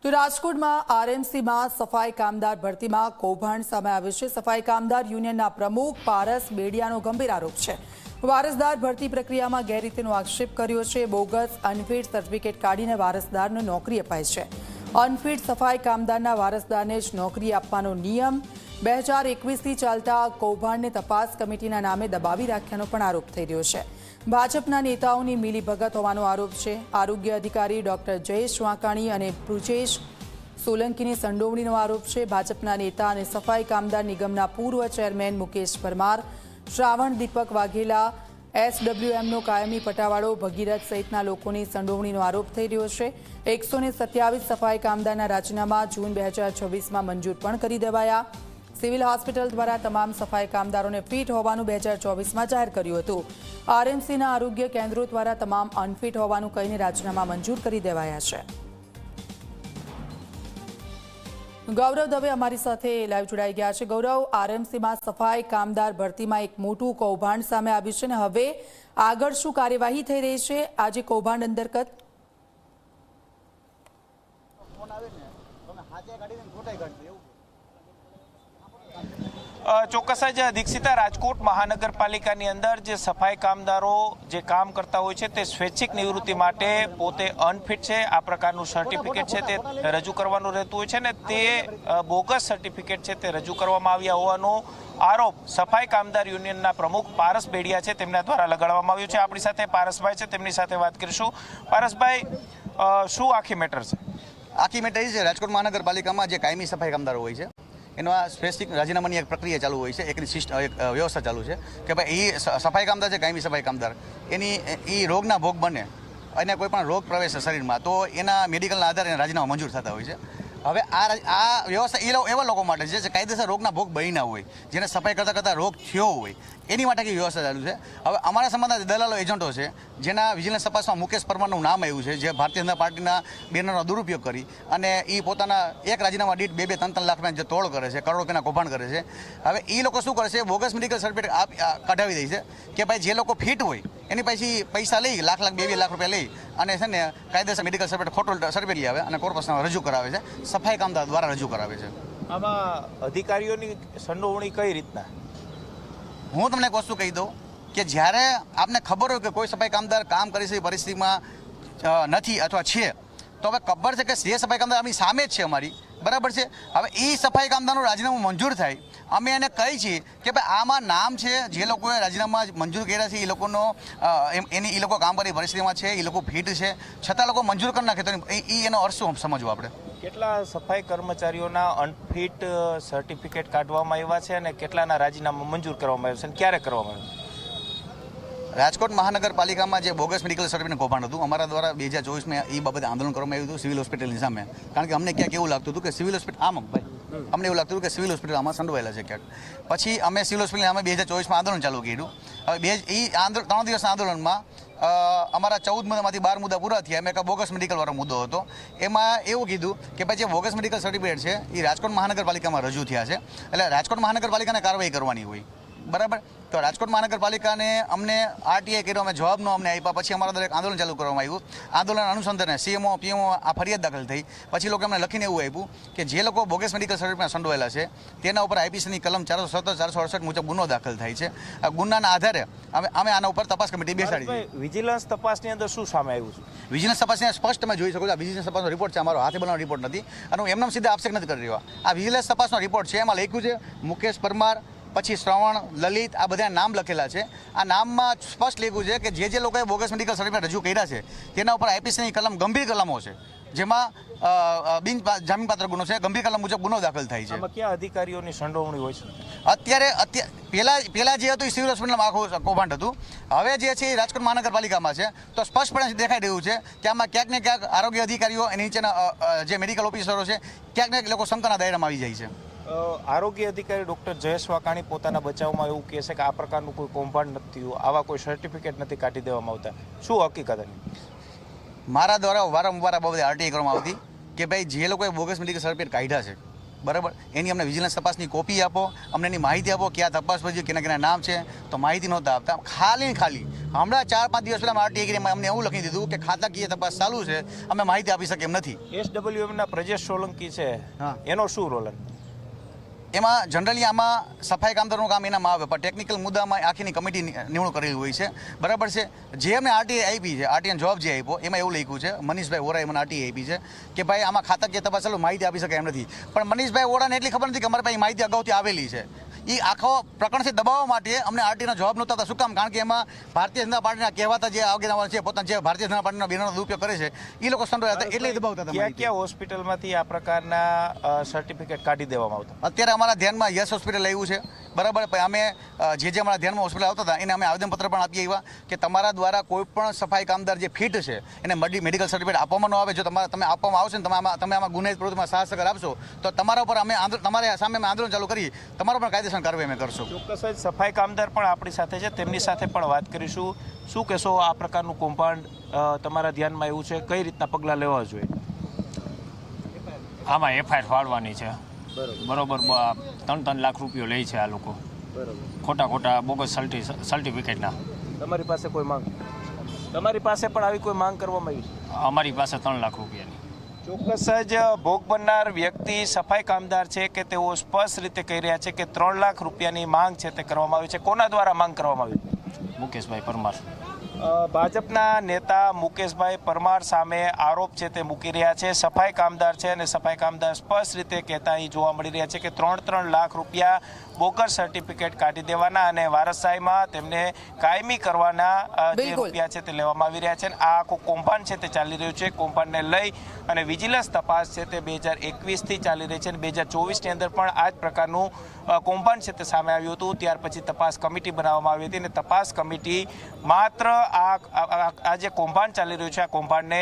તો રાજકોટમાં આરએમસીમાં સફાઈ કામદાર ભરતીમાં કૌભાંડ સામે આવ્યું છે। સફાઈ કામદાર યુનિયનના પ્રમુખ પારસ બેડિયાનો ગંભીર આરોપ છે। વારસદાર ભરતી પ્રક્રિયામાં ગેરરીતિનો આક્ષેપ કર્યો છે। બોગસ અનફિટ સર્ટિફિકેટ કાઢીને વારસદારને નોકરી અપાય છે। અનફિટ સફાઈ કામદારના વારસદારને જ નોકરી આપવાનો નિયમ 2021થી ચાલતા કૌભાંડને તપાસ કમિટીના નામે દબાવી રાખ્યાનો પણ આરોપ થઈ રહ્યો છે। ભાજપના નેતાઓની મિલીભગત હોવાનો આરોપ છે। આરોગ્ય અધિકારી ડોક્ટર જયેશ વાંકાણી અને પૃજેશ સોલંકીની સંડોવણીનો આરોપ છે। ભાજપના નેતા અને સફાઈ કામદાર નિગમના પૂર્વ ચેરમેન મુકેશ પરમાર, શ્રાવણ દીપક વાઘેલા, એસડબ્લ્યુએમનો કાયમી પટાવાળો ભગીરથ સહિતના લોકોની સંડોવણીનો આરોપ થઈ રહ્યો છે। 127 સફાઈ કામદારના રાજીનામા જૂન 2026માં મંજૂર પણ કરી દેવાયા। સિવિલ હોસ્પિટલ દ્વારા તમામ સફાઈ કામદારોને ફિટ હોવાનું 2024માં જાહેર કર્યું હતું। આરએમસીના આરોગ્ય કેન્દ્રો દ્વારા તમામ અનફિટ હોવાનું કહીને રાજીનામા મંજૂર કરી દેવાયા છે। ગૌરવ દવે અમારી સાથે લાઈવ જોડાઈ ગયા છે। ગૌરવ, આરએમસીમાં સફાઈ કામદાર ભરતીમાં એક મોટું કૌભાંડ સામે આવ્યું છે ને હવે આગળ શું કાર્યવાહી થઈ રહી છે આજે કૌભાંડ અંતર્ગત? ચોક્કસ જ દીક્ષિતા, રાજકોટ મહાનગરપાલિકાની અંદર જે સફાઈ કામદારો જે કામ કરતા હોય છે તે સ્વૈચ્છિક નિવૃત્તિ માટે પોતે અનફિટ છે આ પ્રકારનું સર્ટિફિકેટ છે તે રજૂ કરવાનું રહેતું હોય છે ને તે બોગસ સર્ટિફિકેટ છે તે રજૂ કરવામાં આવ્યા હોવાનો આરોપ સફાઈ કામદાર યુનિયનના પ્રમુખ પારસ બેડિયા છે તેમના દ્વારા લગાડવામાં આવ્યો છે। આપણી સાથે પારસભાઈ છે, તેમની સાથે વાત કરીશું। પારસભાઈ, શું આખી મેટર છે? આખી મેટર એ છે, રાજકોટ મહાનગરપાલિકામાં જે કાયમી સફાઈ કામદારો હોય છે એનો આ સ્પેસિફિક રાજીનામાની એક પ્રક્રિયા ચાલુ હોય છે, એક વ્યવસ્થા ચાલુ છે કે ભાઈ એ સફાઈ કામદાર છે, કાયમી સફાઈ કામદાર એની એ રોગના ભોગ બને અને કોઈ પણ રોગ પ્રવેશે શરીરમાં તો એના મેડિકલના આધારે રાજીનામા મંજૂર થતા હોય છે। હવે આ વ્યવસ્થા એવા લોકો માટે છે જે કાયદેસર રોગના ભોગ બન્યા હોય, જેને સફાઈ કરતાં રોગ થયો હોય એની માટે વ્યવસ્થા ચાલુ છે। હવે અમારા સમાજના દલાલો એજન્ટો છે જેના વિજિલન્સ તપાસમાં મુકેશ પરમારનું નામ આવ્યું છે, જે ભારતીય જનતા પાર્ટીના બેનરનો દુરુપયોગ કરી અને એ પોતાના એક રાજીનામા દીઠ 2-3 લાખ રૂપિયા જે તોડ કરે છે, કરોડો રૂપિયાના કૌભાંડ કરે છે। હવે એ લોકો શું કરે છે, બોગસ મેડિકલ સર્ટિફિકેટ કઢાવી દે છે કે ભાઈ જે લોકો ફિટ હોય એની પછી પૈસા લઈ લાખ 2 લાખ રૂપિયા લઈ અને છે ને કાયદેસર મેડિકલ સર્ટિફિકેટ ખોટો સર્ટિફિકેટ લઈ આવે અને કોર્પોરેશનમાં રજૂ કરાવે છે, સફાઈ કામદાર દ્વારા રજૂ કરાવે છે। આમાં અધિકારીઓની સંડોવણી કઈ રીતના? હું તમને એક વસ્તુ કહી દઉં કે જ્યારે આપને ખબર હોય કે કોઈ સફાઈ કામદાર કામ કરી છે પરિસ્થિતિમાં નથી અથવા છે તો હવે ખબર છે કે જે સફાઈ કામદાર આપણી સામે જ છે અમારી, બરાબર છે। હવે એ સફાઈ કામદારનું રાજીનામું મંજૂર થાય, અમે એને કહી છીએ કે ભાઈ આમાં નામ છે જે લોકોએ રાજીનામા મંજૂર કર્યા છે એ લોકોનો એ લોકો કામ કરી પરિસ્થિતિમાં છે, એ લોકો ફિટ છે, છતાં લોકો મંજૂર કરી નાખે તો એનો અર્થ શું સમજવું આપણે? કેટલા સફાઈ કર્મચારીઓના અનફિટ સર્ટિફિકેટ કાઢવામાં આવ્યા છે અને કેટલાના રાજીનામા મંજૂર કરવામાં આવ્યા છે અને ક્યારે કરવામાં આવ્યું? રાજકોટ મહાનગરપાલિકામાં જે બોગસ મેડિકલ સર્ટિફિકેટ કૌભાંડ હતું અમારા દ્વારા 2024માં એ બાબતે આંદોલન કરવામાં આવ્યું હતું સિવિલ હોસ્પિટલની સામે, કારણ કે અમને ક્યાંક એવું લાગતું હતું કે સિવિલ હોસ્પિટલ અમને એવું લાગતું હતું કે સિવિલ હોસ્પિટલ આમાં સંડોવાયેલા છે ક્યાંક। પછી અમે સિવિલ હોસ્પિટલની સામે 2024માં આંદોલન ચાલુ કર્યું। હવે એ 3 દિવસના આંદોલનમાં અમારા 14 મુદ્દામાંથી 12 મુદ્દા પૂરા થયા। એમાં એક બોગસ મેડિકલવાળો મુદ્દો હતો, એમાં એવું કીધું કે ભાઈ જે બોગસ મેડિકલ સર્ટિફિકેટ છે એ રાજકોટ મહાનગરપાલિકામાં રજૂ થયા છે, એટલે રાજકોટ મહાનગરપાલિકાને કાર્યવાહી કરવાની હોય, બરાબર। તો રાજકોટ મહાનગરપાલિકાને અમને આરટીઆઈ કર્યો, અમે જવાબ ન અમને આપ્યા। પછી અમારા દરેક આંદોલન ચાલુ કરવામાં આવ્યું। આંદોલન અનુસંધાને સીએમઓ પીએમઓ આ ફરિયાદ દાખલ થઈ। પછી લોકો અમને લખીને એવું આપ્યું કે જે લોકો બોગસ મેડિકલ સર્ટિફિકેટમાં સંડોવાયેલા છે તેના ઉપર આઈપીસીની કલમ 417, 468 મુજબ ગુનો દાખલ થાય છે। આ ગુનાના આધારે અમે આના ઉપર તપાસ કમિટી બેસાડી છે। વિજિલન્સ તપાસની અંદર શું સામે આવ્યું છે? વિજિલન્સ તપાસની સ્પષ્ટ તમે જોઈ શકો છો, આ વિજિલન્સ તપાસનો રિપોર્ટ છે, અમારો હાથે બનાવવાનો રિપોર્ટ નથી અને હું એમનામ સીધા આક્ષેપ નથી કરી રહ્યો। આ વિજિલન્સ તપાસનો રિપોર્ટ છે, એમાં લખ્યું છે મુકેશ પરમાર, પછી શ્રવણ, લલિત, આ બધા નામ લખેલા છે। આ નામમાં સ્પષ્ટ લખ્યું છે કે જે લોકોએ બોગસ મેડિકલ સર્ટિફિકેટ રજૂ કર્યા છે તેના ઉપર આઈપીસીની કલમ ગંભીર કલમો છે, જેમાં બિન જામીનપાત્ર ગુનો છે, ગંભીર કલમ મુજબ ગુનો દાખલ થાય છે। ક્યાં અધિકારીઓની સંડોવણી હોય છે? અત્યારે પહેલા જે હતું એ સિવિલ હોસ્પિટલમાં આખું કૌભાંડ હતું, હવે જે છે એ રાજકોટ મહાનગરપાલિકામાં છે। તો સ્પષ્ટપણે દેખાઈ રહ્યું છે કે આમાં ક્યાંક ને ક્યાંક આરોગ્ય અધિકારીઓ એની નીચેના જે મેડિકલ ઓફિસરો છે ક્યાંક ને ક્યાંક લોકો શંકાના દાયરામાં આવી જાય છે। આરોગ્ય અધિકારી ડોક્ટર જયેશ વાંકાણી પોતાના બચાવમાં એવું કહે છે કે આ પ્રકારનું કોઈ કૌભાંડ નથી થયું, આવા કોઈ સર્ટિફિકેટ નથી કાઢી દેવામાં આવતા, શું હકીકત? મારા દ્વારા વારંવાર આ બાબતે આરટીઆઈ કરવામાં આવતી કે ભાઈ જે લોકોએ બોગસ મેડિકલ સર્ટિફિકેટ કાઢ્યા છે બરાબર, એની અમને વિજિલન્સ તપાસની કોપી આપો, અમને એની માહિતી આપો, ક્યાં તપાસ પછી કેના નામ છે, તો માહિતી નહોતા આપતા. ખાલી હમણાં 4-5 દિવસ પહેલાં આરટીઆઈ કરીને અમને એવું લખી દીધું કે ખાતાકીય તપાસ ચાલુ છે, અમે માહિતી આપી શકીએ એમ નથી. SWM ના પ્રજેશ સોલંકી છે, હા, એનો શું રોલ? એમાં જનરલી આમાં સફાઈ કામદારોનું કામ એનામાં આવે, પણ ટેકનિકલ મુદ્દામાં આખીની કમિટી નિમણૂક કરેલી હોય છે. બરાબર છે. જે અમને આરટીઆઈ આપી છે, આરટીઆઈ જોબ જે આપ્યો એમાં એવું લખ્યું છે, મનીષભાઈ ઓરાએ મને આરટીઆઈ આપી છે કે ભાઈ આમાં ખાતાકીય તપાસ ચાલુ, માહિતી આપી શકાય એમ નથી. પણ મનીષભાઈ ઓરાને એટલી ખબર નથી કે અમારી પાસે માહિતી અગાઉથી આવેલી છે. એ આખો પ્રકરણથી દબાવવા માટે અમને આરટીઆઈના જવાબ નહોતા આપતા. શું કામ? કારણ કે એમાં ભારતીય જનતા પાર્ટીના કહેવાતા જે આગેવાનો છે, પોતાના જે ભારતીય જનતા પાર્ટીના બેનરનો દુરુપયોગ કરે છે, એ લોકો સંડોવાયા હતા, એટલે દબાવતા હતા. ક્યાં હોસ્પિટલમાંથી આ પ્રકારના સર્ટિફિકેટ કાઢી દેવામાં આવતા? અત્યારે અમારા ધ્યાનમાં યસ હોસ્પિટલ આવ્યું છે. બરાબર, અમે જે અમારા ધ્યાનમાં હોસ્પિટલ આવતા હતા એને અમે આવેદનપત્ર પણ આપી આવ્યા કે તમારા દ્વારા કોઈ પણ સફાઈ કામદાર જે ફિટ છે એને મેડિકલ સર્ટિફિકેટ આપવામાં ન આવે. જો તમે આપવામાં આવશે ને તમે આમાં ગુનાહિત પ્રવૃત્તિમાં સાથ સહકાર આપશો તો તમારા ઉપર અમે તમારા સામે અમે આંદોલન ચાલુ કરી, તમારો પણ કાયદેસર કાર્યવાહી અમે કરશું. ચોક્કસ જ સફાઈ કામદાર પણ આપણી સાથે છે, તેમની સાથે પણ વાત કરીશું. શું કહેશો, આ પ્રકારનું કૌભાંડ તમારા ધ્યાનમાં એવું છે, કઈ રીતના પગલાં લેવા જોઈએ? આમાં એફઆઈઆર ફાળવાની છે. બરોબર, 3-3 લાખ રૂપિયા લે છે આ લોકો, ખોટા બોગસ સર્ટિફિકેટના. તમારી પાસે કોઈ માંગ? તમારી પાસે પણ આવી કોઈ માંગ કરવામાં આવી છે? અમારી પાસે 3 લાખ રૂપિયાની. ચોક્કસ જ ભોગ બનનાર વ્યક્તિ સફાઈ કામદાર છે કે તેઓ સ્પષ્ટ રીતે કહી રહ્યા છે કે 3 લાખ રૂપિયાની માંગ છે તે કરવામાં આવી છે. કોના દ્વારા માંગ કરવામાં આવી? મુકેશભાઈ પરમાર. ભાજપના નેતા મુકેશભાઈ પરમાર સામે આરોપ છે તે મૂકી રહ્યા છે. સફાઈ કામદાર છે અને સફાઈ કામદાર સ્પષ્ટ રીતે કહેતા અહીં જોવા મળી રહ્યા છે કે 3 લાખ રૂપિયા બોગસ સર્ટિફિકેટ કાઢી દેવાના અને વારસાઈમાં તેમને કાયમી કરવાના જે રૂપિયા છે તે લેવામાં આવી રહ્યા છે. આ આખું કૌભાંડ છે તે ચાલી રહ્યું છે. કૌભાંડને લઈ અને વિજિલન્સ તપાસ છે તે 2021થી ચાલી રહી છે અને 2024ની અંદર પણ આ જ પ્રકારનું કૌભાંડ છે તે સામે આવ્યું હતું. ત્યાર પછી તપાસ કમિટી બનાવવામાં આવી હતી અને તપાસ કમિટી માત્ર આ જે કૌભાંડ ચાલી રહ્યું છે આ કૌભાંડને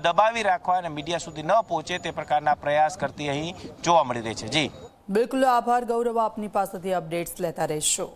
દબાવી રાખવા અને મીડિયા સુધી ન પહોંચે તે પ્રકારના પ્રયાસ કરતી અહીં જોવા મળી રહી છે. જી બિલકુલ, આભાર ગૌરવ, આપની પાસેથી અપડેટ્સ લેતા રહેશો.